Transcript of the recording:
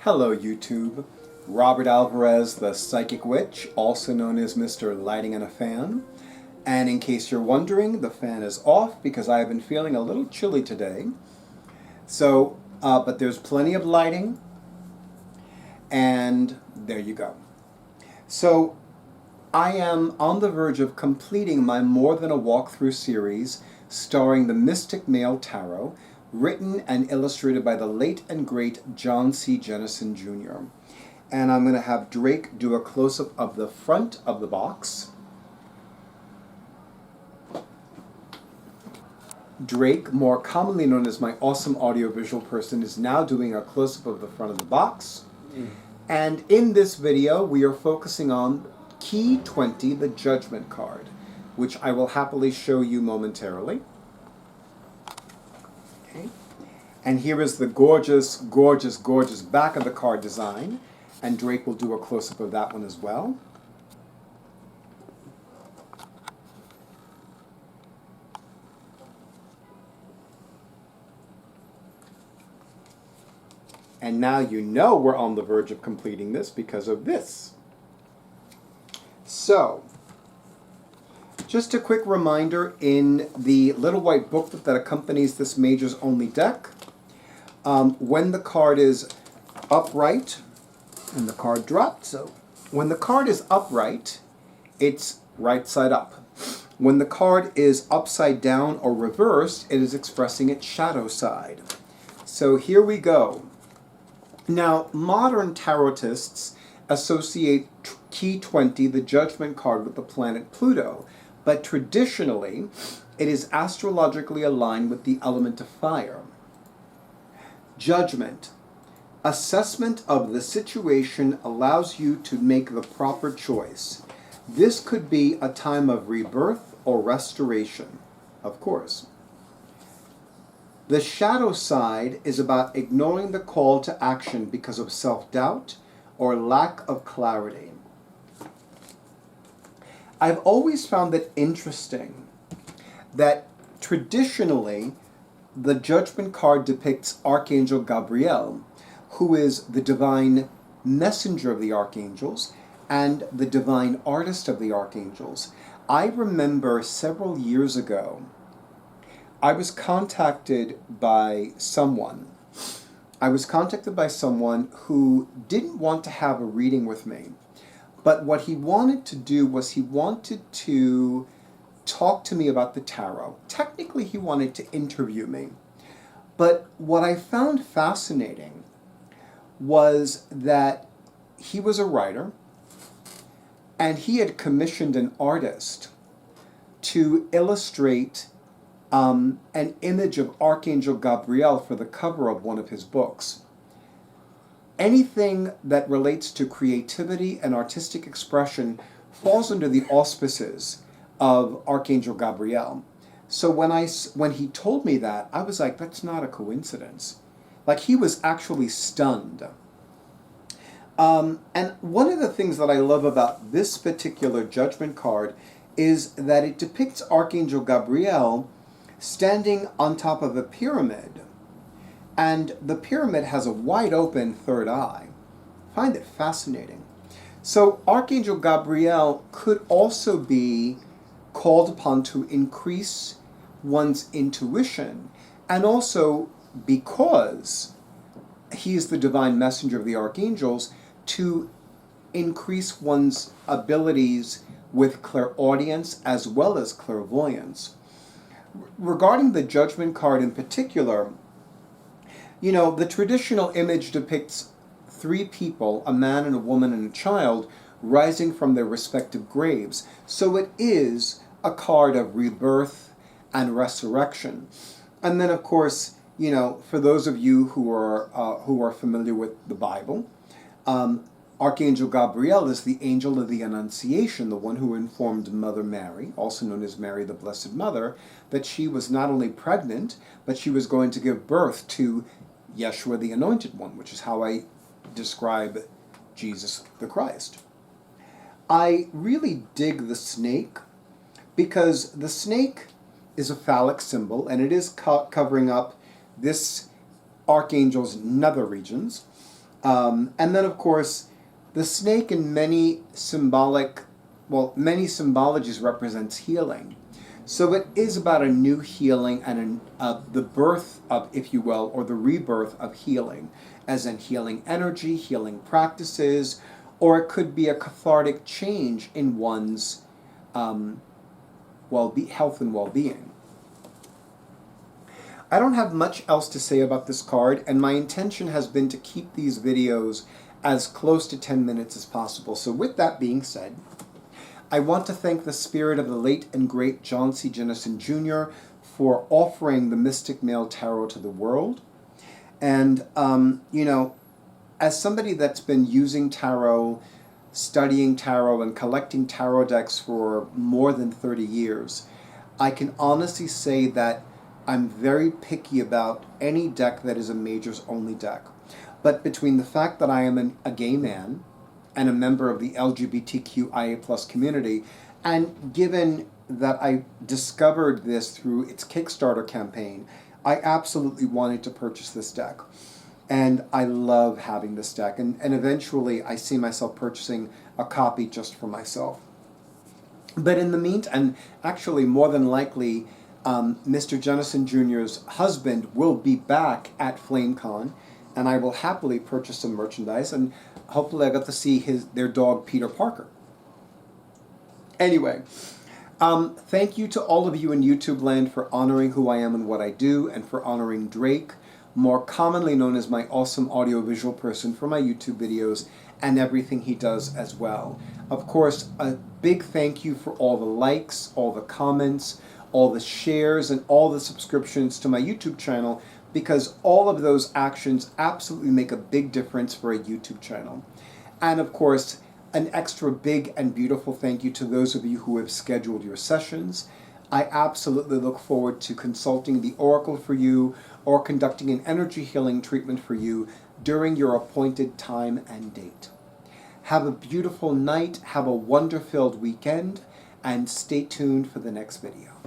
Hello YouTube, Robert Alvarez, the Psychic Witch, also known as Mr. Lighting and a Fan. And in case you're wondering, the fan is off because I have been feeling a little chilly today. But there's plenty of lighting, and there you go. So I am on the verge of completing my More Than a Walkthrough series starring the Mystic Male Tarot, written and illustrated by the late and great John C. Jennison Jr. And I'm going to have Drake do a close-up of the front of the box. Drake, more commonly known as my awesome audiovisual person, is now doing a close-up of the front of the box. And in this video, we are focusing on Key 20, the Judgment Card, which I will happily show you momentarily. Okay. And here is the gorgeous, gorgeous, gorgeous back of the card design, and Drake will do a close-up of that one as well. And now you know we're on the verge of completing this because of this. So, just a quick reminder, in the little white booklet that accompanies this Majors Only deck, when the card is upright, and the card dropped, so when the card is upright, it's right side up. When the card is upside down or reversed, it is expressing its shadow side. So here we go. Now, modern tarotists associate Key 20, the Judgment Card, with the planet Pluto, but traditionally, it is astrologically aligned with the element of fire. Judgment. Assessment of the situation allows you to make the proper choice. This could be a time of rebirth or restoration, of course. The shadow side is about ignoring the call to action because of self-doubt or lack of clarity. I've always found it interesting that traditionally the Judgment Card depicts Archangel Gabriel, who is the divine messenger of the archangels and the divine artist of the archangels. I remember several years ago, I was contacted by someone who didn't want to have a reading with me. But what he wanted to do was he wanted to talk to me about the tarot. Technically, he wanted to interview me. But what I found fascinating was that he was a writer, and he had commissioned an artist to illustrate an image of Archangel Gabriel for the cover of one of his books. Anything that relates to creativity and artistic expression falls under the auspices of Archangel Gabriel. So when he told me that, I was like, that's not a coincidence. Like, he was actually stunned. And one of the things that I love about this particular Judgment Card is that it depicts Archangel Gabriel standing on top of a pyramid, and the pyramid has a wide open third eye. I find it fascinating. So Archangel Gabriel could also be called upon to increase one's intuition, and also, because he is the divine messenger of the archangels, to increase one's abilities with clairaudience as well as clairvoyance. Regarding the Judgment Card in particular, you know, the traditional image depicts three people, a man and a woman and a child, rising from their respective graves. So it is a card of rebirth and resurrection. And then, of course, you know, for those of you who are familiar with the Bible, Archangel Gabriel is the angel of the Annunciation, the one who informed Mother Mary, also known as Mary the Blessed Mother, that she was not only pregnant, but she was going to give birth to Yeshua the Anointed One, which is how I describe Jesus the Christ. I really dig the snake because the snake is a phallic symbol, and it is covering up this archangel's nether regions. And then, of course, the snake in many symbologies represents healing. So it is about a new healing and the birth of, if you will, or the rebirth of healing, as in healing energy, healing practices, or it could be a cathartic change in one's health and well-being. I don't have much else to say about this card, and my intention has been to keep these videos as close to 10 minutes as possible. So with that being said, I want to thank the spirit of the late and great John C. Jennison Jr. for offering the Mystic Male Tarot to the world. And, as somebody that's been using tarot, studying tarot, and collecting tarot decks for more than 30 years, I can honestly say that I'm very picky about any deck that is a majors only deck. But between the fact that I am a gay man and a member of the LGBTQIA+ community, and given that I discovered this through its Kickstarter campaign, I absolutely wanted to purchase this deck. And I love having this deck. And eventually I see myself purchasing a copy just for myself. But in the meantime, and actually more than likely, Mr. Jennison Jr.'s husband will be back at FlameCon, and I will happily purchase some merchandise, and hopefully I got to see their dog Peter Parker. Anyway, thank you to all of you in YouTube land for honoring who I am and what I do, and for honoring Drake, more commonly known as my awesome audiovisual person, for my YouTube videos and everything he does as well. Of course, a big thank you for all the likes, all the comments, all the shares, and all the subscriptions to my YouTube channel, because all of those actions absolutely make a big difference for a YouTube channel. And of course, an extra big and beautiful thank you to those of you who have scheduled your sessions. I absolutely look forward to consulting the Oracle for you or conducting an energy healing treatment for you during your appointed time and date. Have a beautiful night, have a wonder-filled weekend, and stay tuned for the next video.